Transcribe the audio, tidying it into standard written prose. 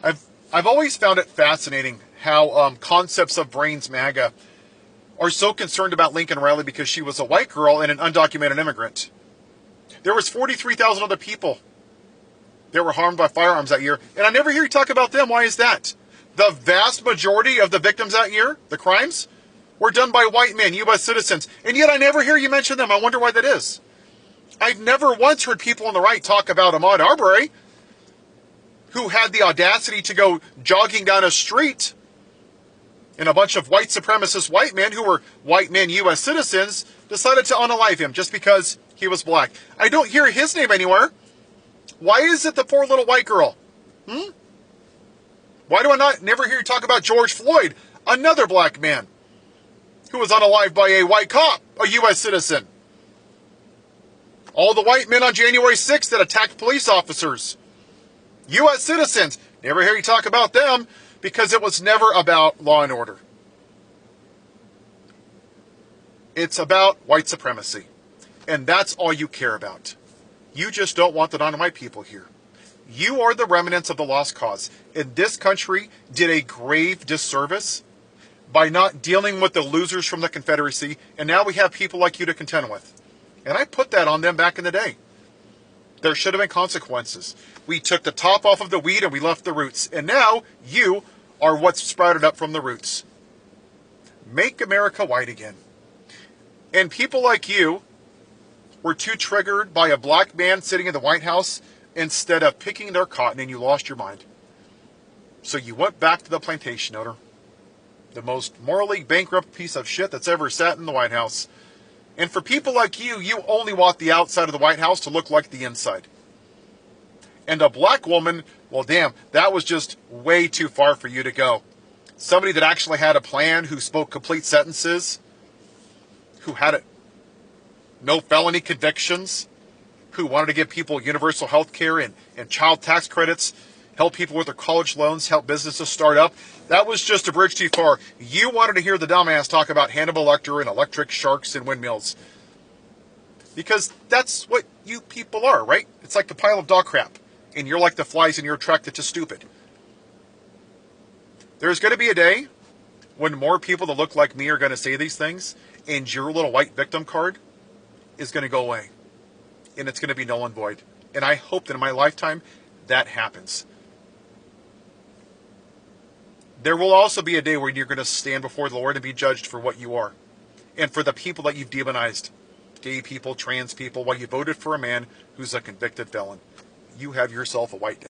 I've always found it fascinating how concepts of Brains MAGA are so concerned about Lincoln Riley because she was a white girl and an undocumented immigrant. There was 43,000 other people that were harmed by firearms that year, and I never hear you talk about them. Why is that? The vast majority of the victims that year, the crimes, were done by white men, U.S. citizens, and yet I never hear you mention them. I wonder why that is. I've never once heard people on the right talk about Ahmed Aubrey, who had the audacity to go jogging down a street and a bunch of white supremacist white men who were white men, U.S. citizens, decided to unalive him just because he was black. I don't hear his name anywhere. Why is it the poor little white girl? Why do I never hear you talk about George Floyd, another black man who was unalived by a white cop, a U.S. citizen? All the white men on January 6th that attacked police officers, U.S. citizens. Never hear you talk about them because it was never about law and order. It's about white supremacy. And that's all you care about. You just don't want the non-white people here. You are the remnants of the lost cause. And this country did a grave disservice by not dealing with the losers from the Confederacy. And now we have people like you to contend with. And I put that on them back in the day. There should have been consequences. We took the top off of the weed and we left the roots. And now you are what's sprouted up from the roots. Make America white again. And people like you were too triggered by a black man sitting in the White House instead of picking their cotton, and you lost your mind. So you went back to the plantation owner, the most morally bankrupt piece of shit that's ever sat in the White House. And for people like you, you only want the outside of the White House to look like the inside. And a black woman, well, damn, that was just way too far for you to go. Somebody that actually had a plan, who spoke complete sentences, who had no felony convictions, who wanted to give people universal health care and child tax credits, help people with their college loans, help businesses start up. That was just a bridge too far. You wanted to hear the dumbass talk about Hannibal Lecter and electric sharks and windmills. Because that's what you people are, right? It's like the pile of dog crap. And you're like the flies in your truck that's just stupid. There's going to be a day when more people that look like me are going to say these things, and your little white victim card is going to go away. And it's going to be null and void. And I hope that in my lifetime, that happens. There will also be a day where you're going to stand before the Lord and be judged for what you are. And for the people that you've demonized. Gay people, trans people, while you voted for a man who's a convicted felon. You have yourself a white day.